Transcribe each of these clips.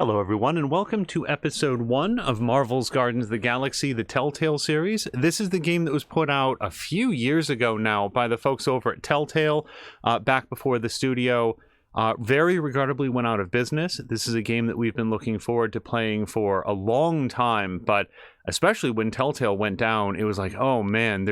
Hello everyone, and welcome to episode 1 of Marvel's Guardians of the Galaxy, the Telltale series. This is the game that was put out a few years ago now by the folks over at Telltale, back before the studio very regrettably went out of business. This is a game that we've been looking forward to playing for a long time, but especially when Telltale went down, it was like, oh man,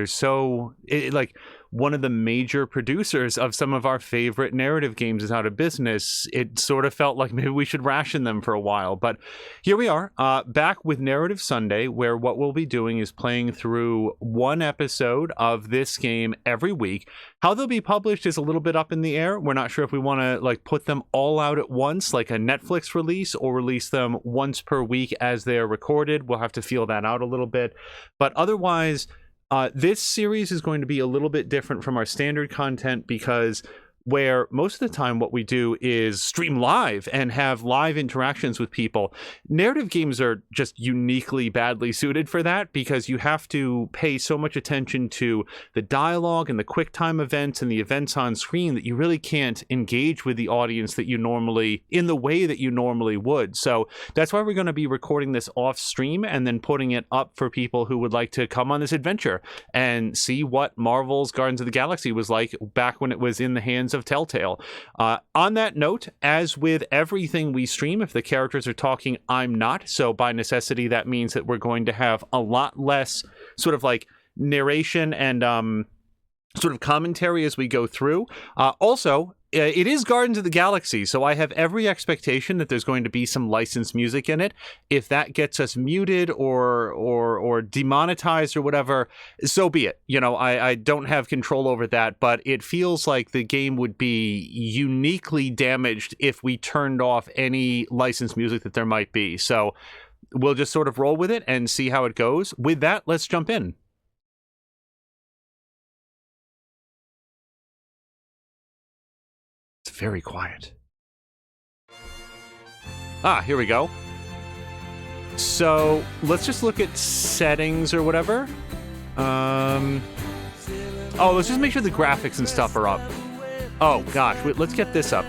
one of the major producers of some of our favorite narrative games is out of business. It sort of felt like maybe we should ration them for a while, but here we are, back with Narrative Sunday, where what we'll be doing is playing through one episode of this game every week. How they'll be published is a little bit up in the air. We're not sure if we want to put them all out at once, like a Netflix release, or release them once per week as they're recorded. We'll have to feel that out a little bit, but otherwise, this series is going to be a little bit different from our standard content because where most of the time what we do is stream live and have live interactions with people. Narrative games are just uniquely badly suited for that because you have to pay so much attention to the dialogue and the quick time events and the events on screen that you really can't engage with the audience that you normally, in the way that you normally would. So that's why we're going to be recording this off stream and then putting it up for people who would like to come on this adventure and see what Marvel's Guardians of the Galaxy was like back when it was in the hands of Telltale. On that note, as with everything we stream, if the characters are talking, I'm not. So by necessity, that means that we're going to have a lot less sort of like narration and sort of commentary as we go through. Also, it is Guardians of the Galaxy, so I have every expectation that there's going to be some licensed music in it. If that gets us muted or demonetized or whatever, so be it. You know, I don't have control over that, but it feels like the game would be uniquely damaged if we turned off any licensed music that there might be. So we'll just sort of roll with it and see how it goes. With that, let's jump in. Very quiet. Here we go. So let's just look at settings or whatever. Let's just make sure the graphics and stuff are up. Oh gosh, wait, let's get this up.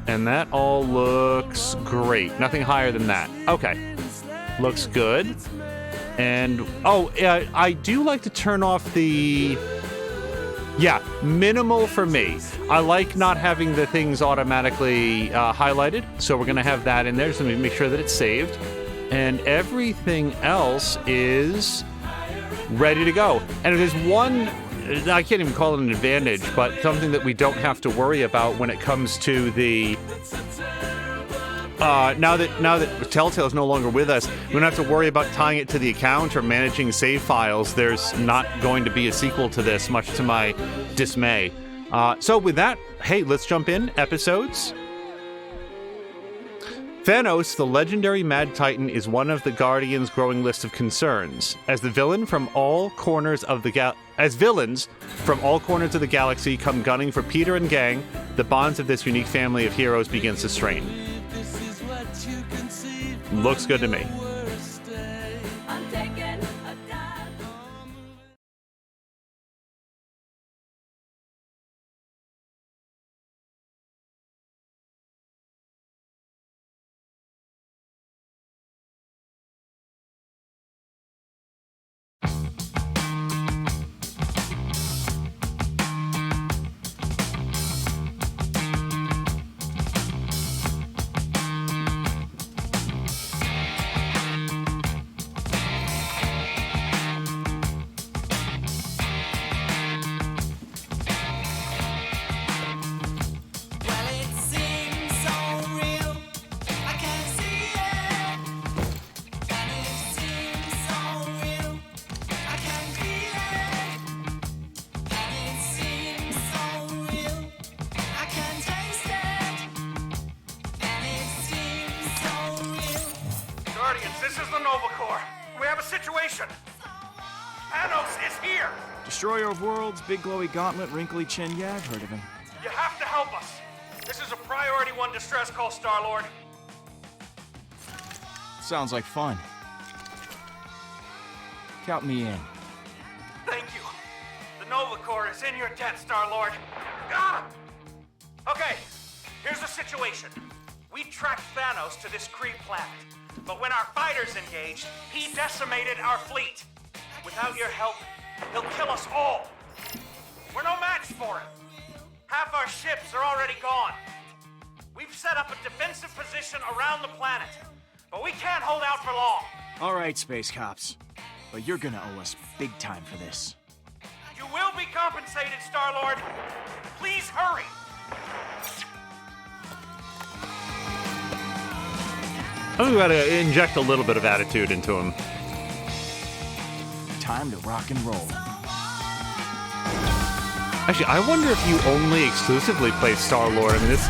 And that all looks great. Nothing higher than that. Okay, looks good. And I do like to turn off the. Yeah, minimal for me. I like not having the things automatically highlighted, so we're going to have that in there. So let me make sure that it's saved. And everything else is ready to go. And if there's one, I can't even call it an advantage, but something that we don't have to worry about when it comes to the... Now that Telltale is no longer with us, we don't have to worry about tying it to the account or managing save files. There's not going to be a sequel to this, much to my dismay. So with that, hey, let's jump in. Episodes. Thanos, the legendary Mad Titan, is one of the Guardians' growing list of concerns. As villains from all corners of the galaxy come gunning for Peter and gang, the bonds of this unique family of heroes begins to strain. Looks good to me. Destroyer of worlds, big glowy gauntlet, wrinkly chin. Yeah, I've heard of him. You have to help us. This is a priority 1 distress call, Star-Lord. Sounds like fun. Count me in. Thank you. The Nova Corps is in your debt, Star-Lord. Ah! Okay, here's the situation. We tracked Thanos to this Kree planet, but when our fighters engaged, he decimated our fleet. Without your help, he'll kill us all. We're no match for him. Half our ships are already gone. We've set up a defensive position around the planet, but we can't hold out for long. All right, space cops. But you're gonna owe us big time for this. You will be compensated, Star-Lord. Please hurry. I think we gotta inject a little bit of attitude into him. Time to rock and roll. Actually, I wonder if you only exclusively play Star-Lord. I mean, this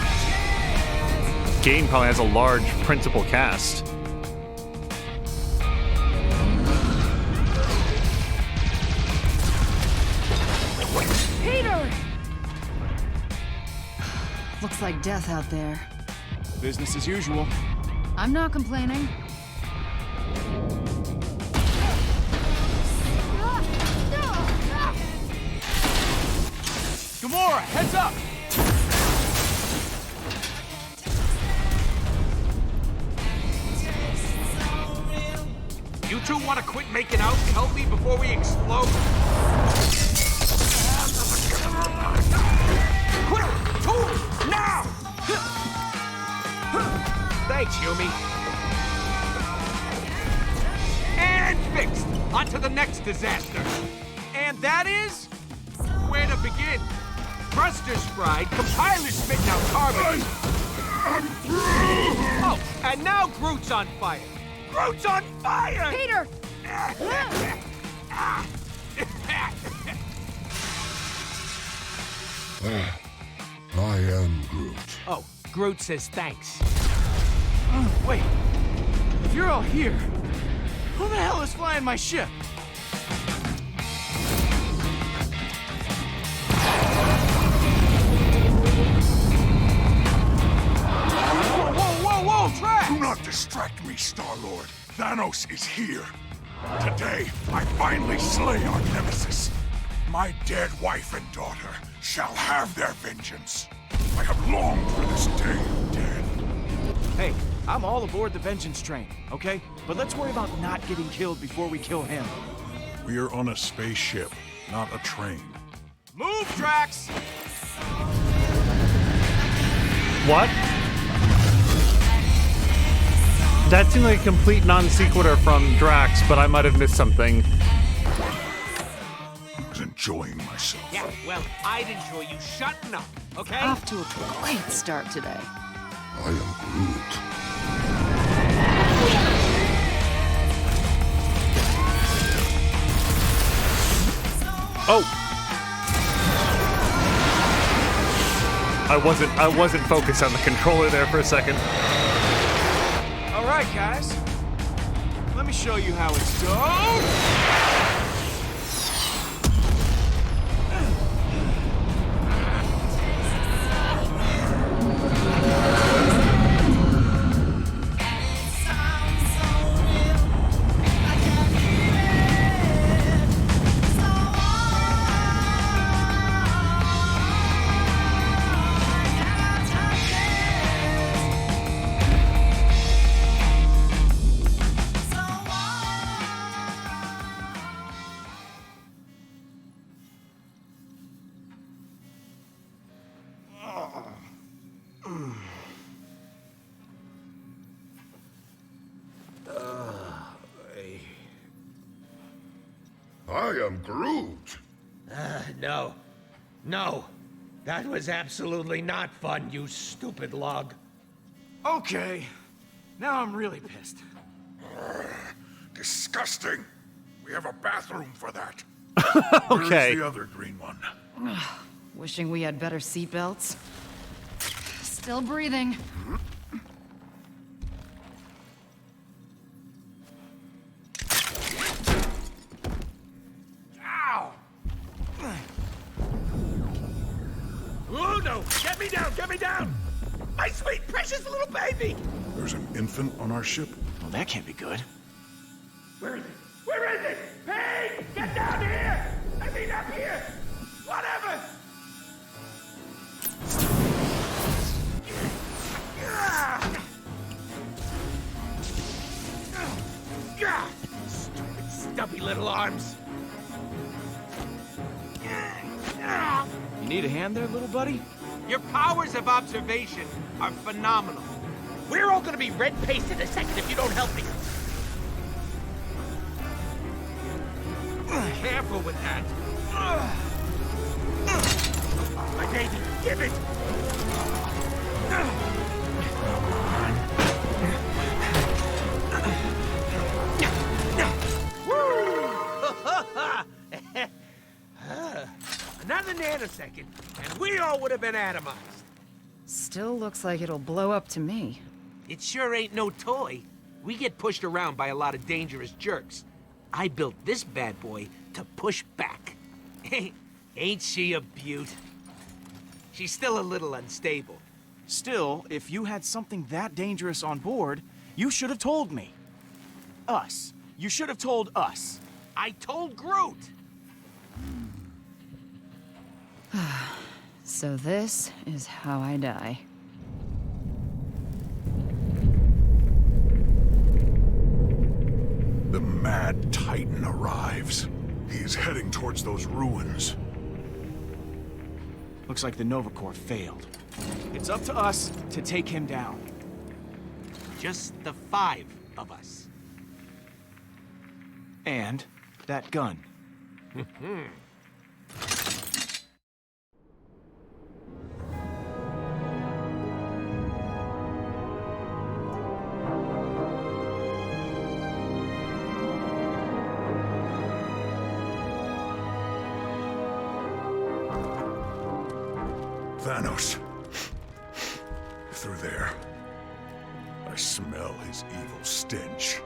game probably has a large principal cast. Peter! Looks like death out there. Business as usual. I'm not complaining. Gamora, heads up! You two want to quit making out and help me before we explode? Quick! Tools! Now! Thanks, Yumi. And fixed! On to the next disaster. And that is... where to begin? Thrusters fried, compilers spitting out carbon. Oh, and now Groot's on fire. Groot's on fire! Peter! I am Groot. Oh, Groot says thanks. Wait. If you're all here, who the hell is flying my ship? Whoa, Drax! Do not distract me, Star-Lord. Thanos is here. Today, I finally slay our nemesis. My dead wife and daughter shall have their vengeance. I have longed for this day, dead. Hey, I'm all aboard the vengeance train, okay? But let's worry about not getting killed before we kill him. We are on a spaceship, not a train. Move, Drax! What? That seemed like a complete non sequitur from Drax, but I might have missed something. I was enjoying myself. Yeah, well, I'd enjoy you shutting up, okay? Off to a great start today. I am Groot. Oh! I wasn't focused on the controller there for a second. All right, guys. Let me show you how it's done. I am Groot. No. No. That was absolutely not fun, you stupid log. Okay. Now I'm really pissed. Disgusting. We have a bathroom for that. Okay. Where's the other green one? Wishing we had better seatbelts. Still breathing. Ow! Oh no! Get me down! Get me down! My sweet, precious little baby! There's an infant on our ship. Well, that can't be good. Where is it? Where is it? Hey! Get down here! I mean up here! Whatever! Ah! alarms. You need a hand there, little buddy? Your powers of observation are phenomenal. We're all gonna be red-faced in a second if you don't help me. Careful with that. My baby, give it! Another nanosecond, and we all would have been atomized. Still looks like it'll blow up to me. It sure ain't no toy. We get pushed around by a lot of dangerous jerks. I built this bad boy to push back. Ain't she a beaut? She's still a little unstable. Still, if you had something that dangerous on board, you should have told me. Us. You should have told us. I told Groot. So this is how I die. The Mad Titan arrives. He is heading towards those ruins. Looks like the Nova Corps failed. It's up to us to take him down. Just the 5 of us. And that gun. Thanos. Through there. I smell his evil stench.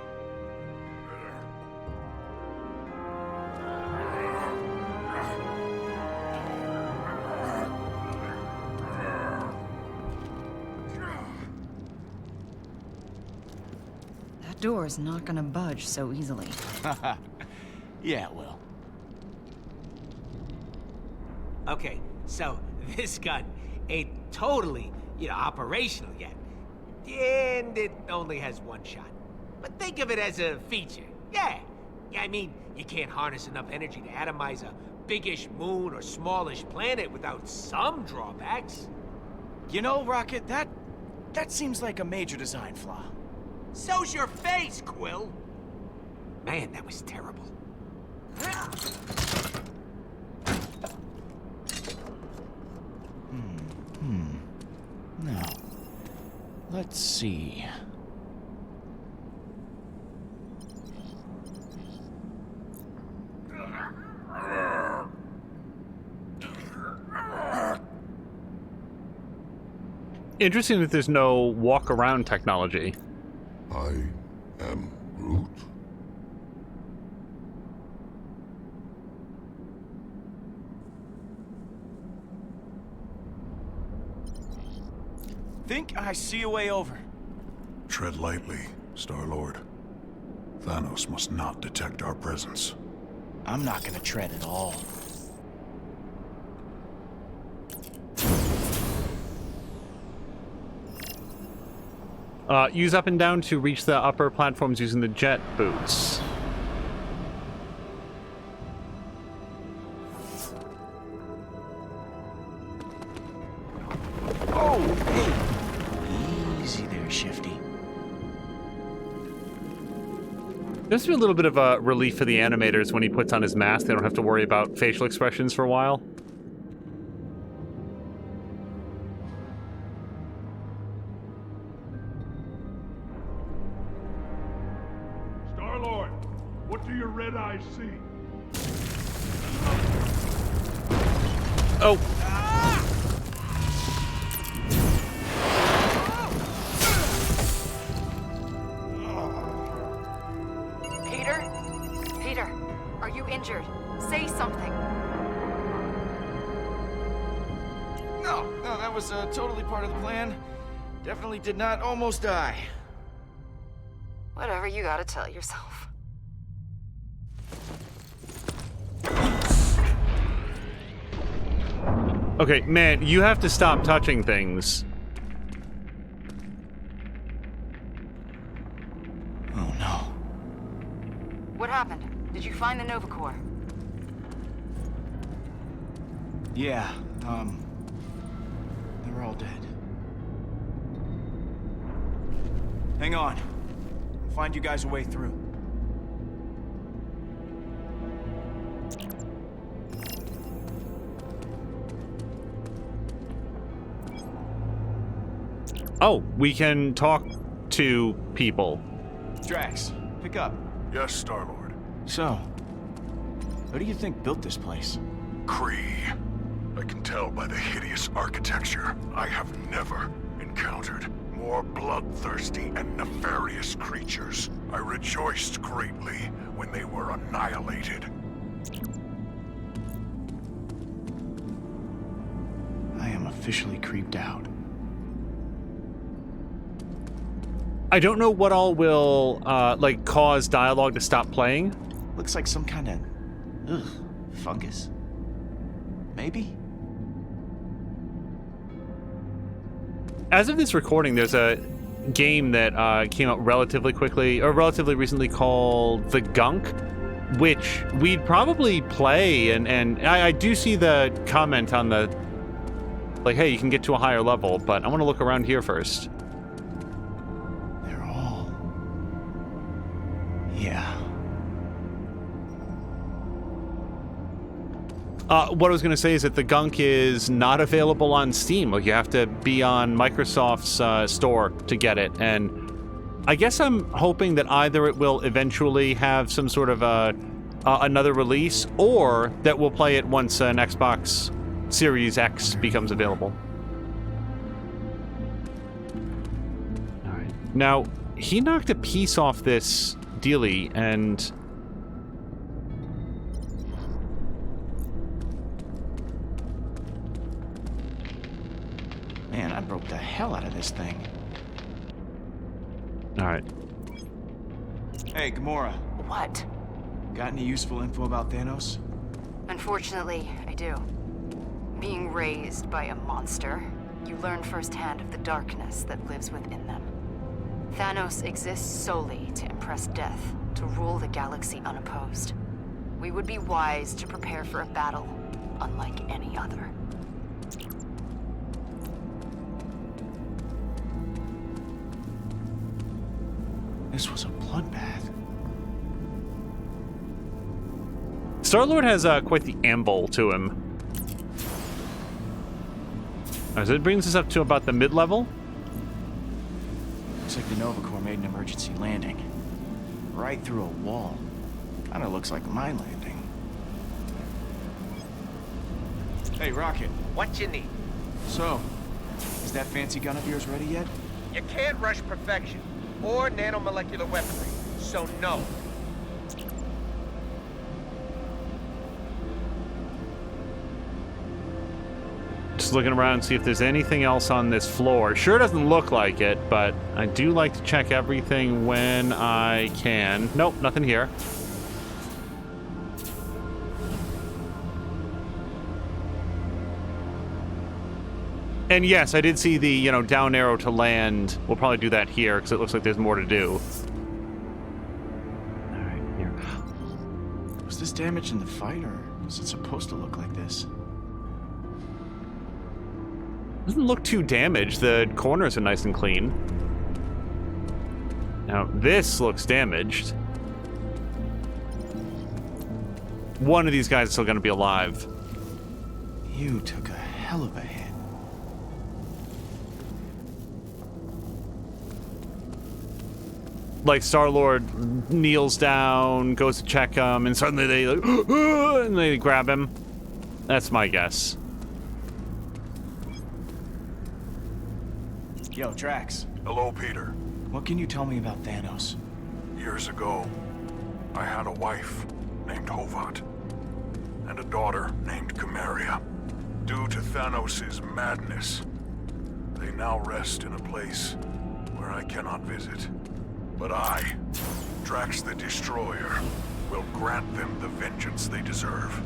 That door is not gonna budge so easily. Yeah, it will. Okay, so this gun ain't totally, operational yet. And it only has one shot. But think of it as a feature. Yeah, I mean, you can't harness enough energy to atomize a biggish moon or smallish planet without some drawbacks. You know, Rocket, that seems like a major design flaw. So's your face, Quill! Man, that was terrible. Now, let's see. Interesting that there's no walk-around technology. I am Groot. Think I see a way over. Tread lightly, Star-Lord. Thanos must not detect our presence. I'm not gonna tread at all. Use up and down to reach the upper platforms using the jet boots. Oh, hey. Easy there, Shifty. There's been a little bit of a relief for the animators when he puts on his mask. They don't have to worry about facial expressions for a while. Star-Lord, what do your red eyes see? Oh, Peter, are you injured? Say something. No, that was totally part of the plan. Definitely did not almost die. Whatever you gotta tell yourself. okay, man, you have to stop touching things. Oh no. What happened? Did you find the Nova Corps? Yeah, they're all dead. Hang on. I'll find you guys a way through. Oh, we can talk to people. Drax, pick up. Yes, Star-Lord. So, who do you think built this place? Kree. I can tell by the hideous architecture. I have never encountered more bloodthirsty and nefarious creatures. I rejoiced greatly when they were annihilated. I am officially creeped out. I don't know what all will, like, cause dialogue to stop playing. Looks like some kind of... fungus? Maybe? As of this recording, there's a game that came out relatively quickly, or relatively recently, called The Gunk, which we'd probably play, and I do see the comment on the, like, hey, you can get to a higher level, but I want to look around here first. They're all... yeah. What I was going to say is that The Gunk is not available on Steam. Like, you have to be on Microsoft's store to get it. And I guess I'm hoping that either it will eventually have some sort of another release, or that we'll play it once an Xbox Series X becomes available. All right. Now, he knocked a piece off this dealie, and... Man, I broke the hell out of this thing. All right. Hey, Gamora. What? Got any useful info about Thanos? Unfortunately, I do. Being raised by a monster, you learn firsthand of the darkness that lives within them. Thanos exists solely to impress death, to rule the galaxy unopposed. We would be wise to prepare for a battle unlike any other. This was a bloodbath. Star-Lord has quite the amble to him. So it brings us up to about the mid-level. Looks like the Nova Corps made an emergency landing. Right through a wall. Kinda looks like my landing. Hey, Rocket. What you need? So, is that fancy gun of yours ready yet? You can't rush perfection or nanomolecular weaponry, so no. Just looking around to see if there's anything else on this floor. Sure doesn't look like it, but I do like to check everything when I can. Nope, nothing here. And yes, I did see the, down arrow to land. We'll probably do that here, because it looks like there's more to do. Alright, here. Was this damaged in the fight, or was it supposed to look like this? Doesn't look too damaged. The corners are nice and clean. Now, this looks damaged. One of these guys is still going to be alive. You took a hell of a hit. Like, Star-Lord kneels down, goes to check him, and suddenly they, like, and they grab him. That's my guess. Yo, Drax. Hello, Peter. What can you tell me about Thanos? Years ago, I had a wife named Hovat and a daughter named Chimeria. Due to Thanos' madness, they now rest in a place where I cannot visit. But I, Drax the Destroyer, will grant them the vengeance they deserve.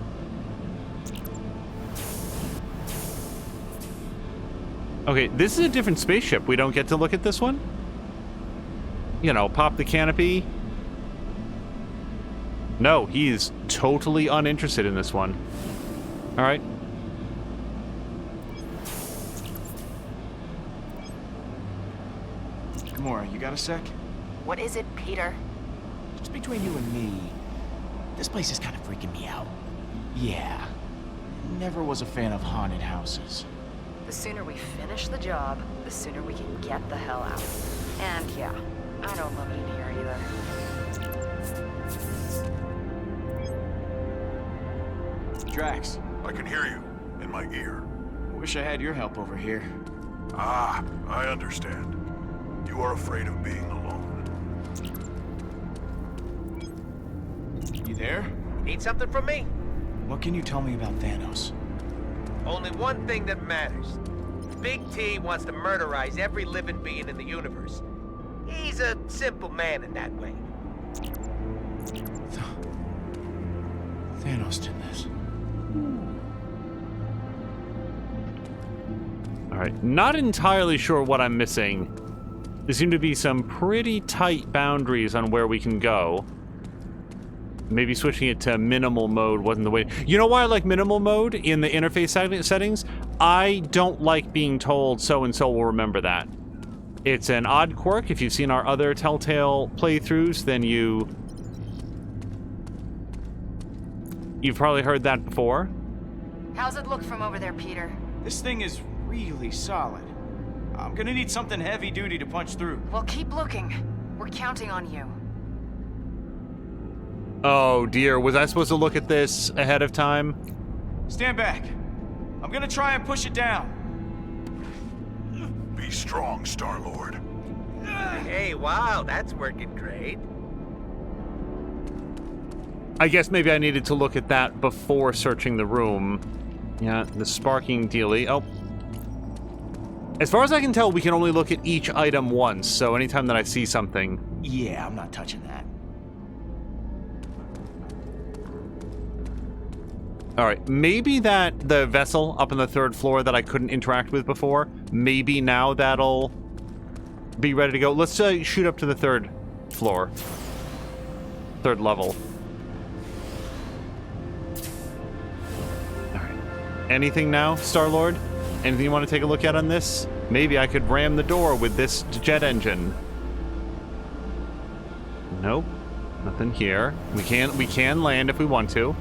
Okay, this is a different spaceship. We don't get to look at this one? Pop the canopy. No, he is totally uninterested in this one. All right. Gamora, you got a sec? What is it, Peter? Just between you and me, this place is kind of freaking me out. Yeah. Never was a fan of haunted houses. The sooner we finish the job, the sooner we can get the hell out. And yeah, I don't love it in here either. Drax, I can hear you in my ear. wish I had your help over here. Ah, I understand. You are afraid of being alone. You there? Need something from me? What can you tell me about Thanos? Only one thing that matters. Big T wants to murderize every living being in the universe. He's a simple man in that way. Thanos did this. Alright, not entirely sure what I'm missing. There seem to be some pretty tight boundaries on where we can go. Maybe switching it to minimal mode wasn't the way. You know why I like minimal mode in the interface settings? I don't like being told so-and-so will remember that. It's an odd quirk. If you've seen our other Telltale playthroughs, then you've probably heard that before. How's it look from over there, Peter? This thing is really solid. I'm gonna need something heavy-duty to punch through. Well, keep looking. We're counting on you. Oh dear, was I supposed to look at this ahead of time? Stand back. I'm gonna try and push it down. Be strong, Star-Lord. Hey, wow, that's working great. I guess maybe I needed to look at that before searching the room. Yeah, the sparking dealie. Oh. As far as I can tell, we can only look at each item once, so anytime that I see something... Yeah, I'm not touching that. Alright, maybe the vessel up on the 3rd floor that I couldn't interact with before, maybe now that'll be ready to go. Let's shoot up to the 3rd floor. 3rd level. Alright. Anything now, Star-Lord? Anything you want to take a look at on this? Maybe I could ram the door with this jet engine. Nope. Nothing here. We can land if we want to.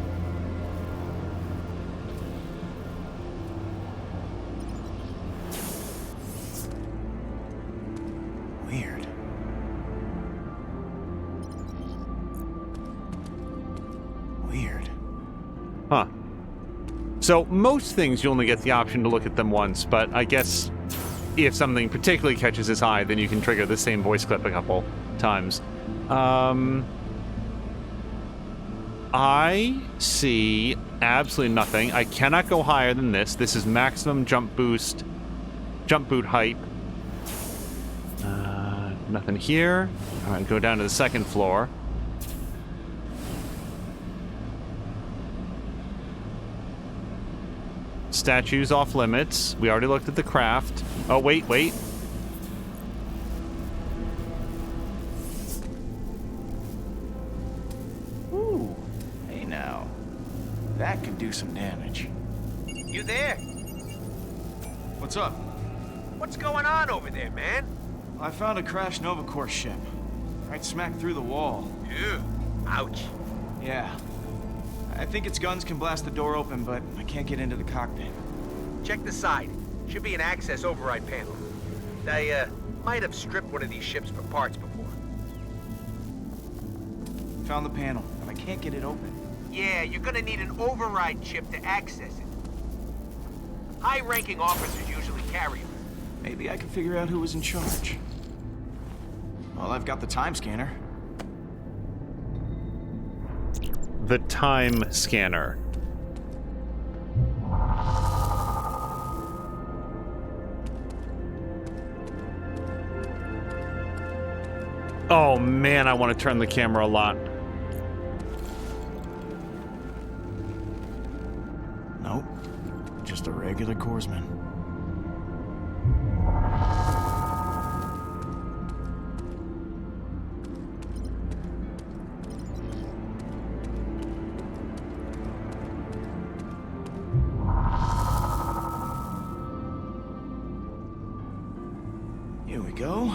Weird. Huh. So, most things you only get the option to look at them once, but I guess if something particularly catches his eye, then you can trigger the same voice clip a couple times. I see absolutely nothing. I cannot go higher than this. This is maximum jump boot height. Nothing here. All right, go down to the 2nd floor. Statues off limits. We already looked at the craft. Oh, wait. Ooh. Hey now. That could do some damage. You there? What's up? What's going on over there, man? I found a crashed Novacore ship. Right smack through the wall. Ew. Ouch. Yeah. I think its guns can blast the door open, but I can't get into the cockpit. Check the side. Should be an access override panel. I, might have stripped one of these ships for parts before. Found the panel, but I can't get it open. Yeah, you're gonna need an override chip to access it. High-ranking officers usually carry them. Maybe I can figure out who was in charge. Well, I've got the time scanner. The time scanner. Oh man, I want to turn the camera a lot. Nope. Just a regular Korsman. Here we go.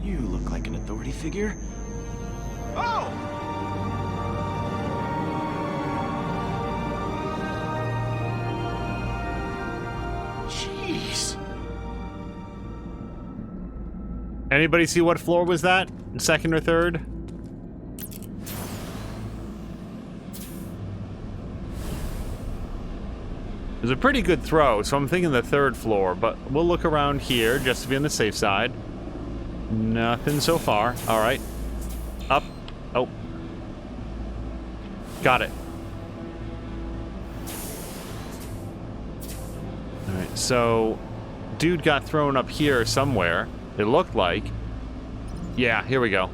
You look like an authority figure. Oh! Jeez. Anybody see what floor was that? Second or third? It was a pretty good throw, so I'm thinking the third floor, but we'll look around here just to be on the safe side. Nothing so far. Alright. Up. Oh. Got it. Alright, so dude got thrown up here somewhere. It looked like. Yeah, here we go.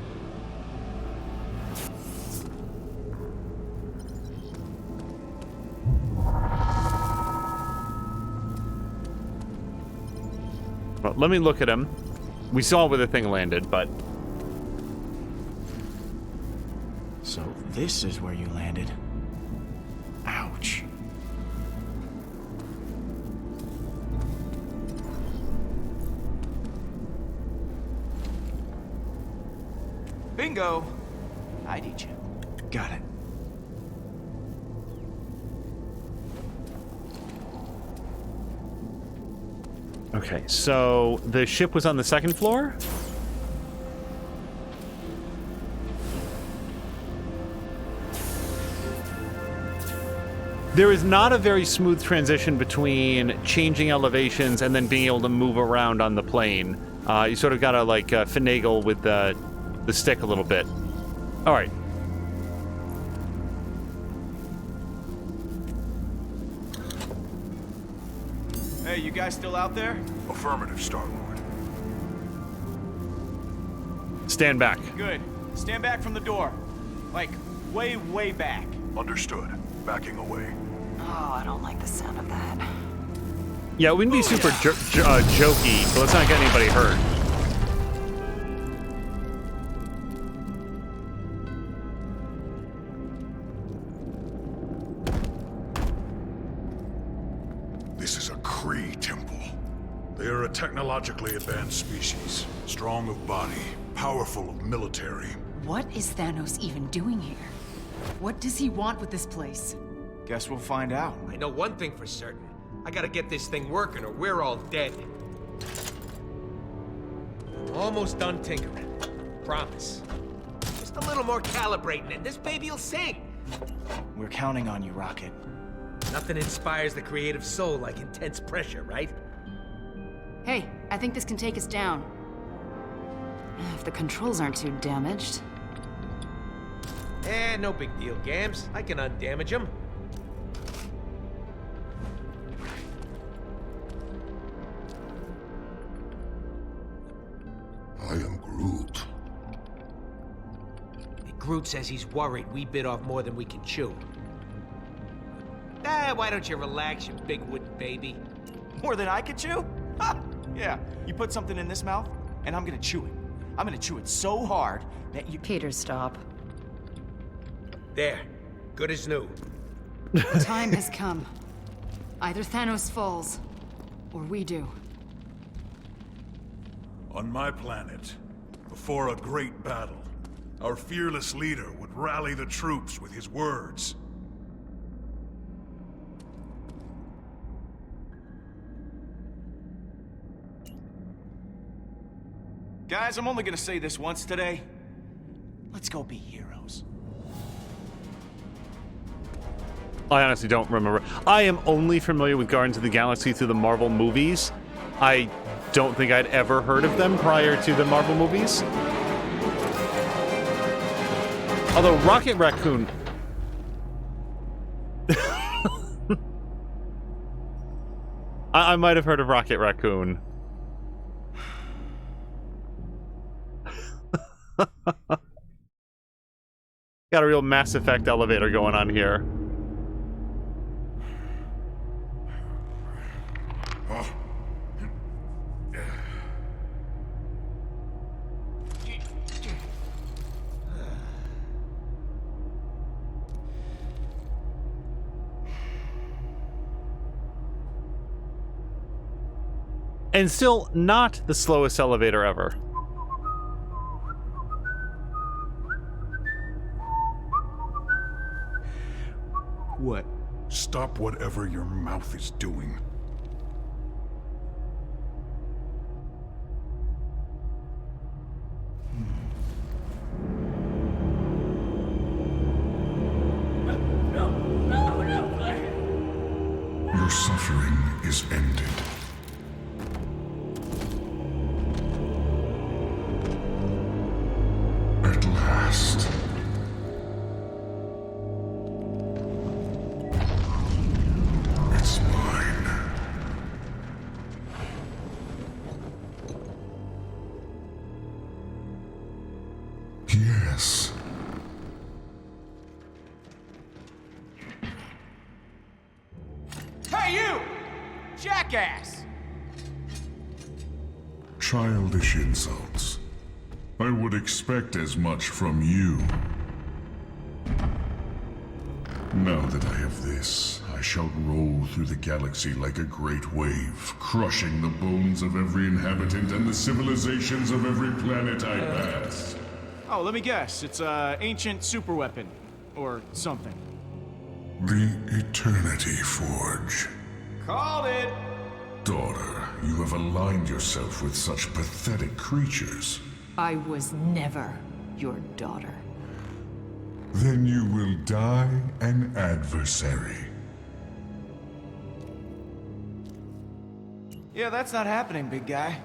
Well, let me look at him. We saw where the thing landed, but... So this is where you landed. Ouch. Bingo! ID check. Got it. Okay, so the ship was on the second floor? There is not a very smooth transition between changing elevations and then being able to move around on the plane. You sort of gotta, like, finagle with the stick a little bit. Alright. Hey, you guys still out there? Affirmative, Star-Lord. Stand back. Good. Stand back from the door. Like, way, way back. Understood. Backing away. Oh, I don't like the sound of that. Yeah, it wouldn't be super jokey, so let's not get anybody hurt. This is a Kree temple. They are a technologically advanced species. Strong of body, powerful of military. What is Thanos even doing here? What does he want with this place? Guess we'll find out. I know one thing for certain. I gotta get this thing working or we're all dead. I'm almost done tinkering. Promise. Just a little more calibrating and this baby'll sing. We're counting on you, Rocket. Nothing inspires the creative soul like intense pressure, right? Hey, I think this can take us down. If the controls aren't too damaged. Eh, no big deal, Gams. I can undamage them. I am Groot. Groot says he's worried we bit off more than we can chew. Why don't you relax, you big wooden baby? More than I could chew? Ha! Yeah, you put something in this mouth, and I'm gonna chew it. I'm gonna chew it so hard that you... Peter, stop. There. Good as new. The time has come. Either Thanos falls, or we do. On my planet, before a great battle, our fearless leader would rally the troops with his words. Guys, I'm only gonna say this once today. Let's go be heroes. I honestly don't remember. I am only familiar with Guardians of the Galaxy through the Marvel movies. I don't think I'd ever heard of them prior to the Marvel movies. Although Rocket Raccoon... I might have heard of Rocket Raccoon. Got a real Mass Effect elevator going on here. And still not the slowest elevator ever. What? Stop whatever your mouth is doing. Your suffering is ended. At last. It's mine. Yes. Hey, you! Jackass! Childish insults. I would expect as much from you. Now that I have this, I shall roll through the galaxy like a great wave, crushing the bones of every inhabitant and the civilizations of every planet I pass. Oh, let me guess. It's a ancient superweapon. Or something. The Eternity Forge. Called it! Daughter, you have aligned yourself with such pathetic creatures. I was never your daughter. Then you will die an adversary. Yeah, that's not happening, big guy.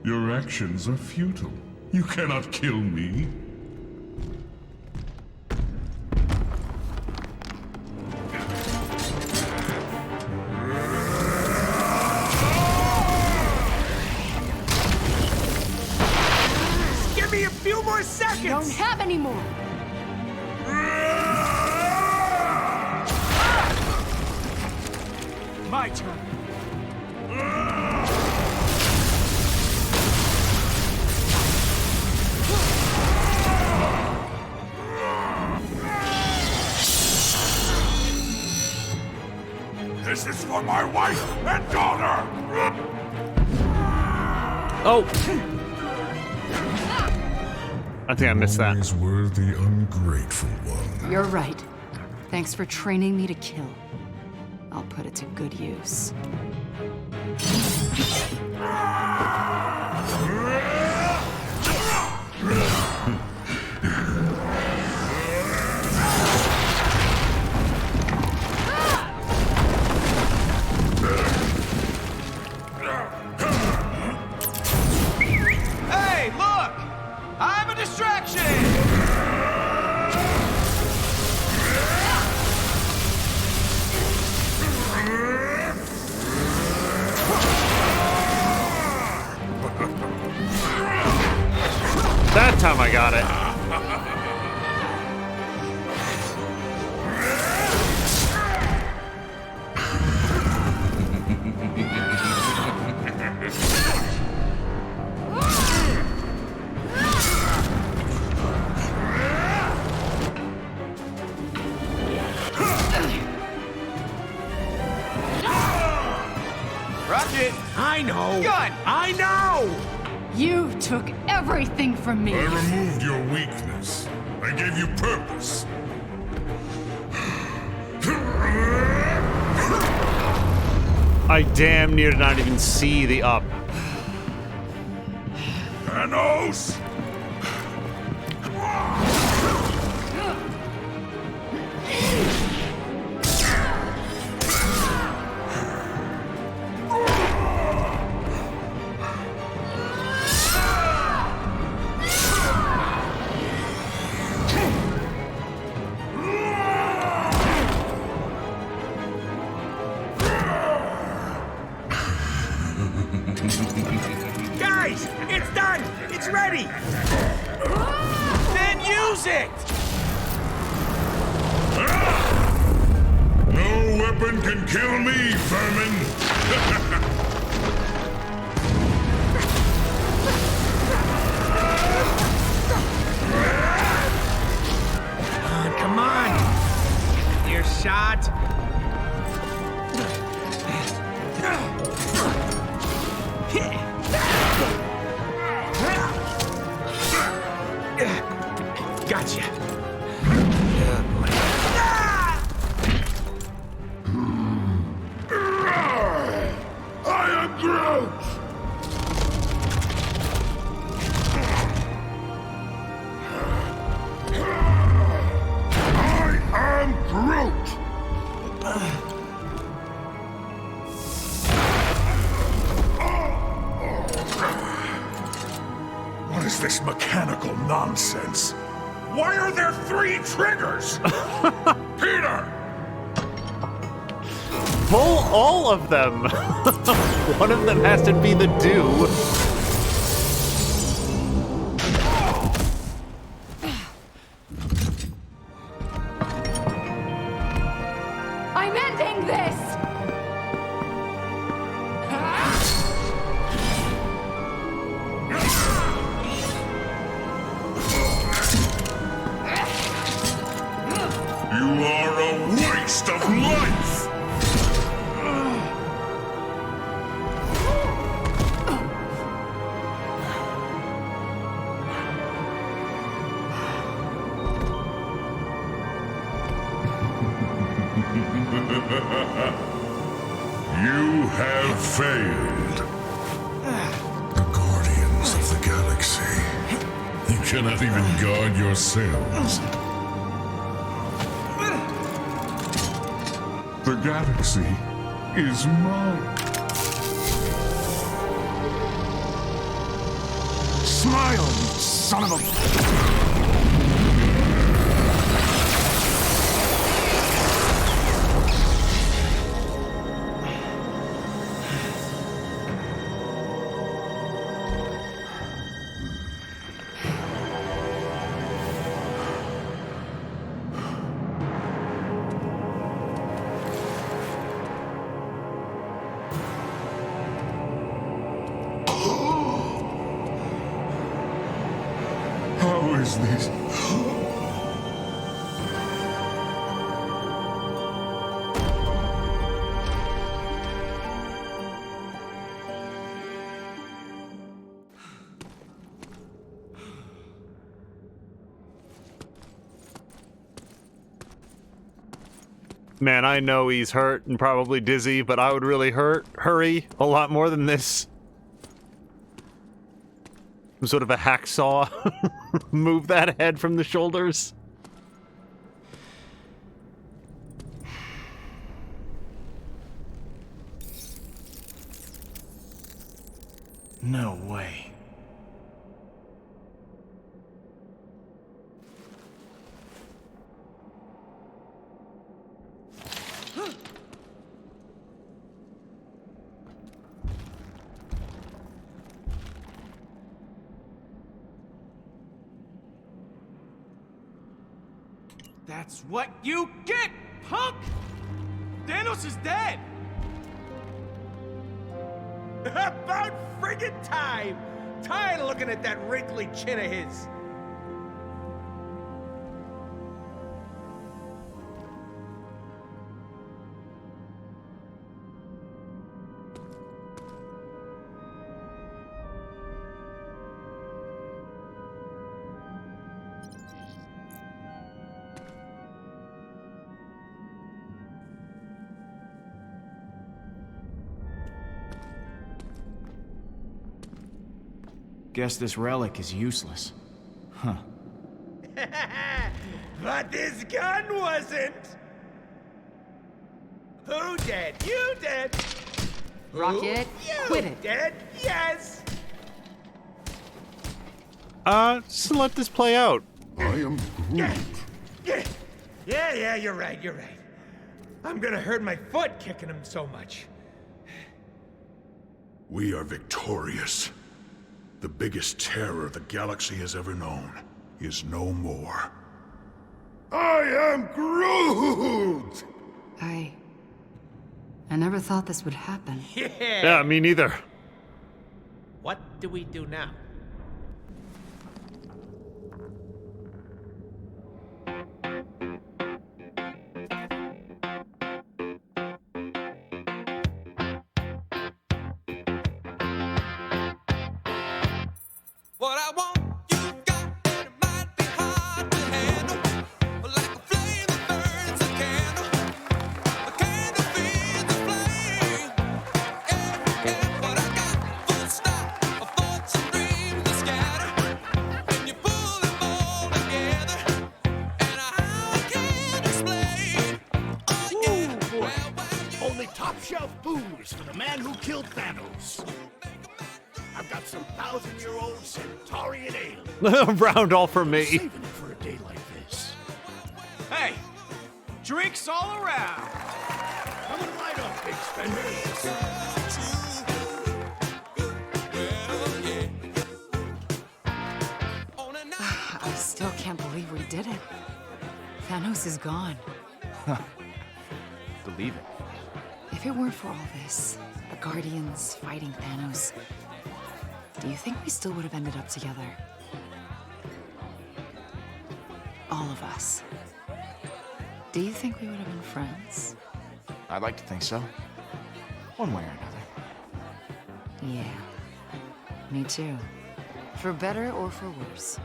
Your actions are futile. You cannot kill me. Give me a few more seconds! You don't have any more! My turn. This is for my wife and daughter! Oh! I think I missed that. Always were the ungrateful one. You're right. Thanks for training me to kill. I'll put it to good use. Hey, look! I'm a distraction! That time I got it. Rocket! I know! Gun! I know! You took everything from me! I removed your weakness. I gave you purpose. I damn near did not even see the up. Thanos! Guys, it's done! It's ready! Then use it! No weapon can kill me, vermin! Come on! Your shot! Gotcha. I am Groot! I am Groot! What is this mechanical nonsense? Why are there 3 triggers? Peter! Pull all of them! One of them has to be the do. I'm ending this! You are a waste of life! You have failed. The Guardians of the Galaxy. You cannot even guard yourselves. The galaxy is mine. Smile, you son of a... How is this? Man, I know he's hurt and probably dizzy, but I would really hurry a lot more than this. Some sort of a hacksaw. Move that head from the shoulders. No way. That's what you get, punk! Thanos is dead! About friggin' time! Tired of looking at that wrinkly chin of his. Guess this relic is useless. Huh. But this gun wasn't! Who dead? You dead! Rocket, You quit it. dead? Yes! Just let this play out. I am Groot. Yeah, you're right. I'm gonna hurt my foot kicking him so much. We are victorious. The biggest terror the galaxy has ever known is no more. I am Groot! I never thought this would happen. Yeah, me neither. What do we do now? What I want, you got, and it might be hard to handle. Like a flame that burns a candle. A candle feeds the flame. Yeah, yeah, but I got full stop, a thoughts and dreams to scatter. And you pull them all together. And I can't explain. Oh, yeah. Well, Only top-shelf booze for the man who killed Thanos. I've got some 1,000-year-old Centaurian ale. Round all for me. Saving it for a day like this. Hey, drinks all around. Coming right up, big spender. I still can't believe we did it. Thanos is gone. Believe it. If it weren't for all this, the Guardians fighting Thanos, do you think we still would have ended up together? All of us. Do you think we would have been friends? I'd like to think so. One way or another. Yeah. Me too. For better or for worse.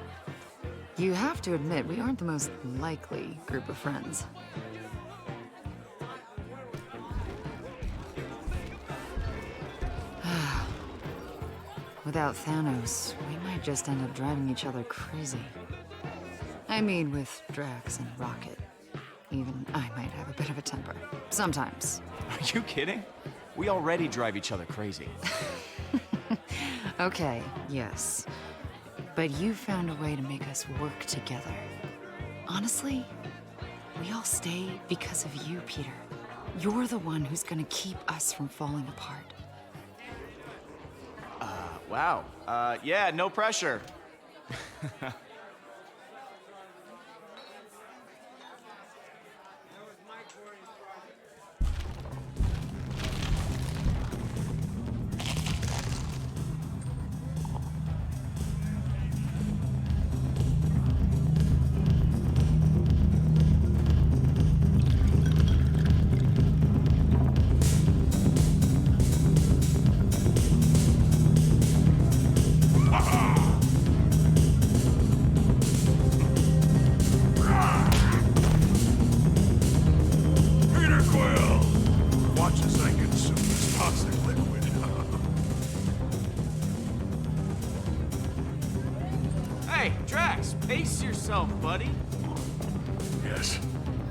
You have to admit, we aren't the most likely group of friends. Without Thanos, we might just end up driving each other crazy. I mean, with Drax and Rocket. Even I might have a bit of a temper. Sometimes. Are you kidding? We already drive each other crazy. Okay, yes. But you found a way to make us work together. Honestly, we all stay because of you, Peter. You're the one who's gonna keep us from falling apart. Wow. Yeah, no pressure. Hey, Drax, pace yourself, buddy. Yes,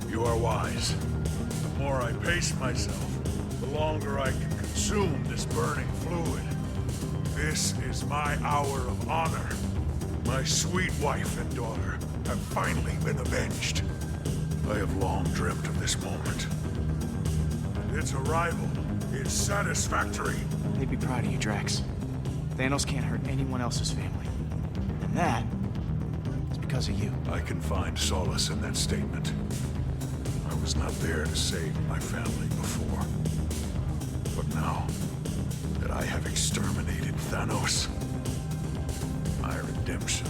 you are wise. The more I pace myself, the longer I can consume this burning fluid. This is my hour of honor. My sweet wife and daughter have finally been avenged. I have long dreamt of this moment. Its arrival is satisfactory. They'd be proud of you, Drax. Thanos can't hurt anyone else's family. And that is because of you. I can find solace in that statement. I was not there to save my family before. But now that I have exterminated Thanos, my redemption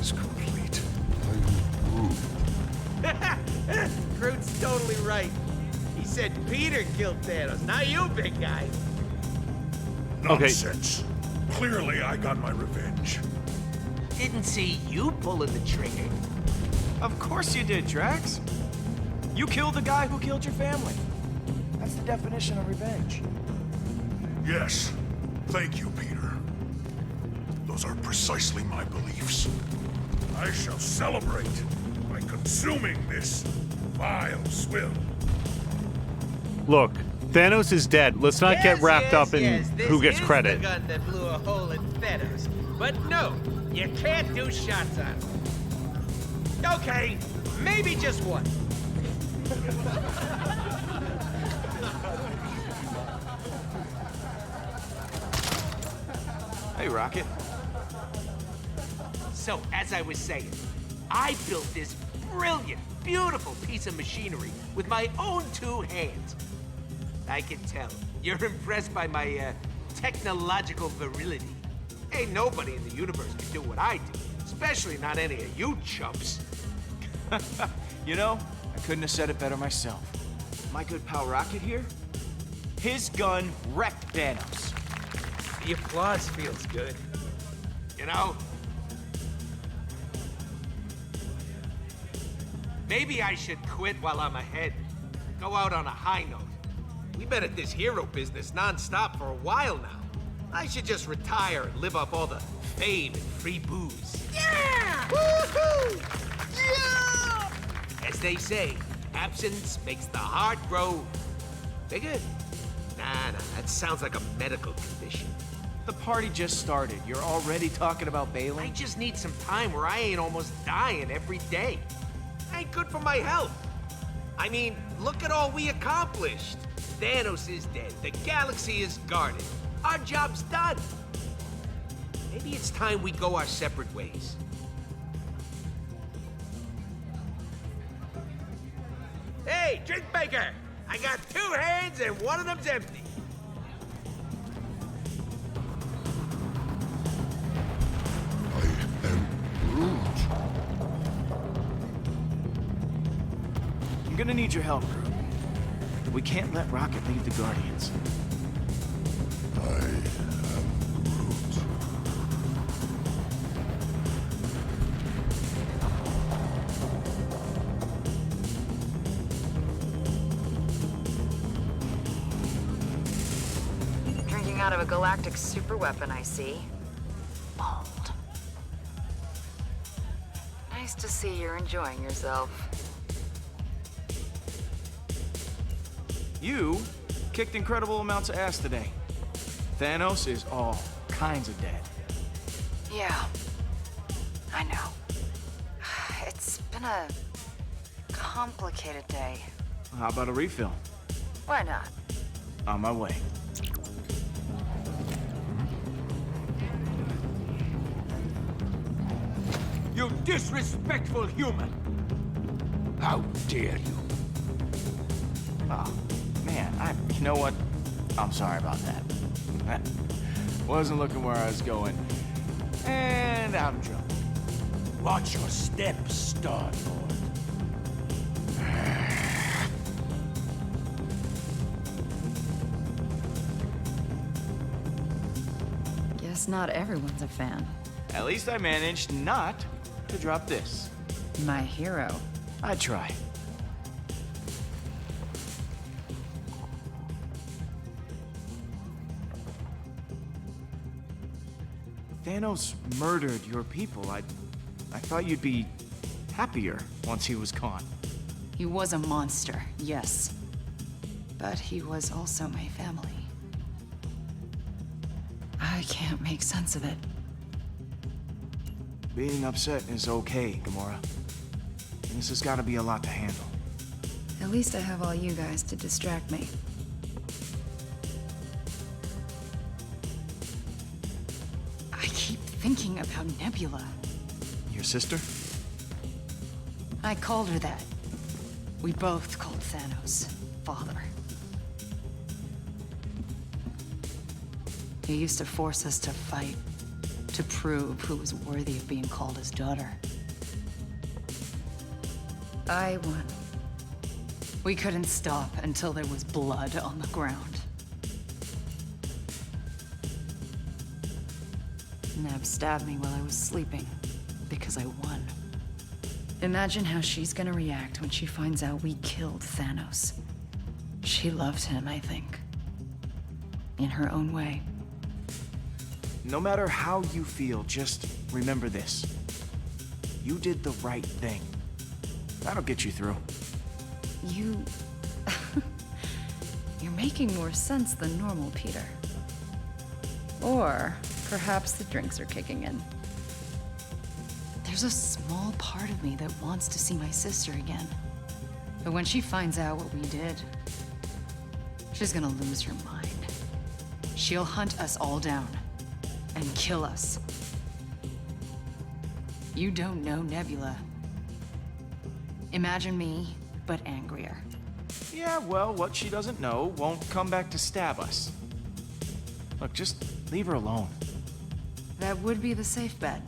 is complete. Groot's totally right. He said Peter killed Thanos, not you, big guy. Nonsense. Clearly I got my revenge. Didn't see you pulling the trigger. Of course you did, Drax. You killed the guy who killed your family. That's the definition of revenge. Yes. Thank you, Peter. Those are precisely my beliefs. I shall celebrate by consuming this vile swill. Look, Thanos is dead. Let's not get wrapped up in This who gets is credit. The gun that blew a hole in Thanos. But no, you can't do shots on him. Okay, maybe just one. Hey, Rocket. So, as I was saying, I built this brilliant, beautiful piece of machinery with my own two hands. I can tell you're impressed by my technological virility. Ain't nobody in the universe can do what I do, especially not any of you chumps. You know, I couldn't have said it better myself. My good pal Rocket here, his gun wrecked Thanos. The applause feels good. You know, Maybe I should quit while I'm ahead. Go out on a high note. We've been at this hero business non-stop for a while now. I should just retire and live off all the fame and free booze. Yeah! Woohoo! Yeah! As they say, absence makes the heart grow bigger. Nah, that sounds like a medical condition. The party just started. You're already talking about I bailing? just need some time where I ain't almost dying every day. Ain't good for my health. I mean, look at all we accomplished. Thanos is dead. The galaxy is guarded. Our job's done. Maybe it's time we go our separate ways. Hey, drink maker! I got 2 hands and one of them's empty. I am Groot. I'm gonna need your help, Groot. We can't let Rocket leave the Guardians. I am Groot. Drinking out of a galactic superweapon, I see. Bold. Nice to see you're enjoying yourself. You kicked incredible amounts of ass today. Thanos is all kinds of dead. Yeah, I know. It's been a complicated day. How about a refill? Why not? On my way. You disrespectful human! How dare you? Oh, man, you know what? I'm sorry about that. I wasn't looking where I was going. And out of trouble. Watch your steps, Star-Lord. Guess not everyone's a fan. At least I managed not to drop this. My hero. I try. Thanos murdered your people. I thought you'd be happier once he was gone. He was a monster, yes. But he was also my family. I can't make sense of it. Being upset is okay, Gamora. This has got to be a lot to handle. At least I have all you guys to distract me. I keep thinking about Nebula. Your sister? I called her that. We both called Thanos father. He used to force us to fight, to prove who was worthy of being called his daughter. I won. We couldn't stop until there was blood on the ground. Neb stabbed me while I was sleeping, because I won. Imagine how she's gonna react when she finds out we killed Thanos. She loved him, I think. In her own way. No matter how you feel, just remember this. You did the right thing. That'll get you through. You... You're making more sense than normal, Peter. Or perhaps the drinks are kicking in. There's a small part of me that wants to see my sister again. But when she finds out what we did, she's gonna lose her mind. She'll hunt us all down and kill us. You don't know Nebula. Imagine me, but angrier. Yeah, well, what she doesn't know won't come back to stab us. Look, just leave her alone. That would be the safe bet.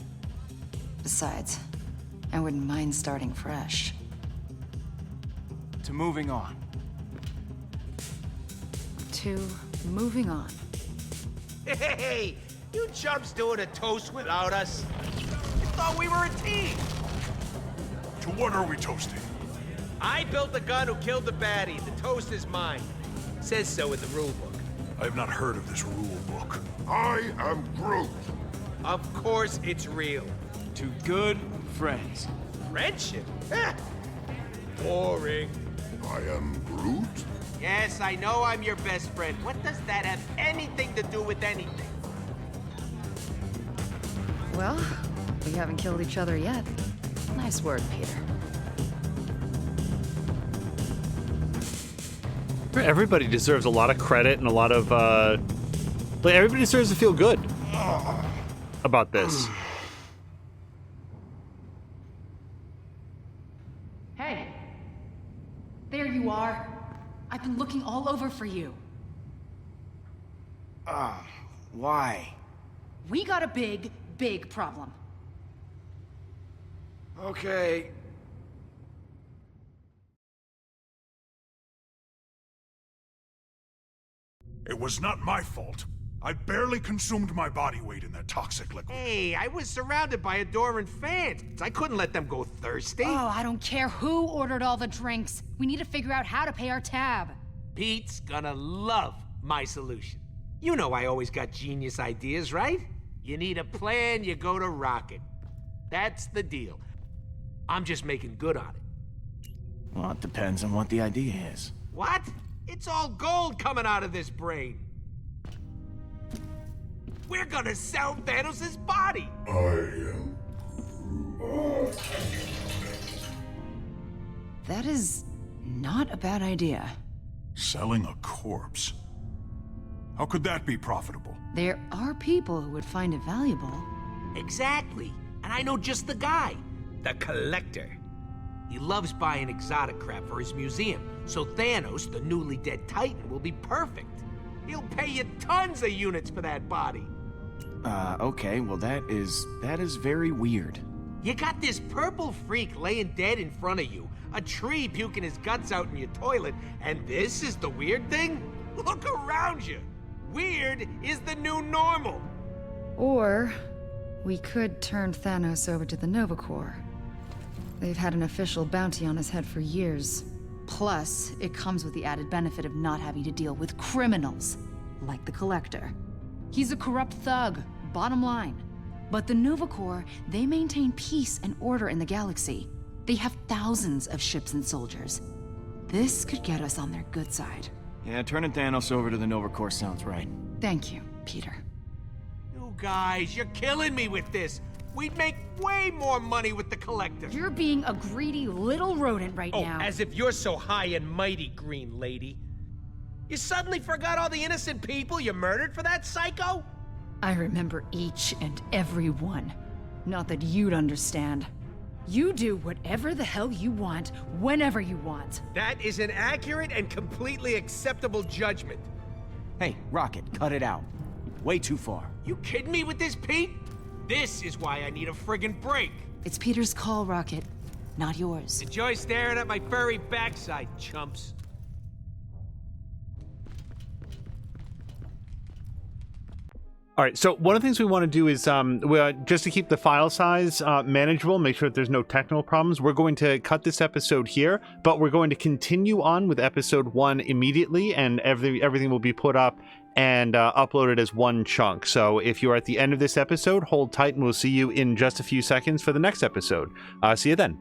Besides, I wouldn't mind starting fresh. To moving on. To moving on. Hey, you chumps doing a toast without us? I thought we were a team. To what are we toasting? I built the gun who killed the baddie. The toast is mine. Says so in the rule book. I have not heard of this rule book. I am Groot. Of course it's real. Two good friends. Friendship? Heh. Boring. I am Groot? Yes, I know I'm your best friend. What does that have anything to do with anything? Well, we haven't killed each other yet. Nice work, Peter. Everybody deserves a lot of credit and a lot of, like, everybody deserves to feel good about this. Hey! There you are. I've been looking all over for you. Why? We got a big, big problem. Okay. It was not my fault. I barely consumed my body weight in that toxic liquid. Hey, I was surrounded by adoring fans. I couldn't let them go thirsty. Oh, I don't care who ordered all the drinks. We need to figure out how to pay our tab. Pete's gonna love my solution. You know I always got genius ideas, right? You need a plan, you go to Rocket. That's the deal. I'm just making good on it. Well, it depends on what the idea is. What? It's all gold coming out of this brain. We're gonna sell Thanos' body. I am. That is not a bad idea. Selling a corpse? How could that be profitable? There are people who would find it valuable. Exactly. And I know just the guy. The Collector. He loves buying exotic crap for his museum, so Thanos, the newly dead Titan, will be perfect. He'll pay you tons of units for that body. Okay, well that is very weird. You got this purple freak laying dead in front of you, a tree puking his guts out in your toilet, and this is the weird thing? Look around you. Weird is the new normal. Or we could turn Thanos over to the Nova Corps. They've had an official bounty on his head for years. Plus, it comes with the added benefit of not having to deal with criminals, like the Collector. He's a corrupt thug, bottom line. But the Nova Corps, they maintain peace and order in the galaxy. They have thousands of ships and soldiers. This could get us on their good side. Yeah, turning Thanos over to the Nova Corps sounds right. Thank you, Peter. You guys, you're killing me with this. We'd make way more money with the Collector. You're being a greedy little rodent right now. As if you're so high and mighty, Green Lady. You suddenly forgot all the innocent people you murdered for that psycho? I remember each and every one. Not that you'd understand. You do whatever the hell you want, whenever you want. That is an accurate and completely acceptable judgment. Hey, Rocket, cut it out. Way too far. You kidding me with this, Pete? This is why I need a friggin' break. It's Peter's call, Rocket, not yours. Enjoy staring at my furry backside, chumps. All right, so one of the things we want to do is, just to keep the file size manageable, make sure that there's no technical problems, we're going to cut this episode here, but we're going to continue on with episode 1 immediately, and everything will be put up and uploaded as one chunk. So if you're at the end of this episode, hold tight, and we'll see you in just a few seconds for the next episode. See you then.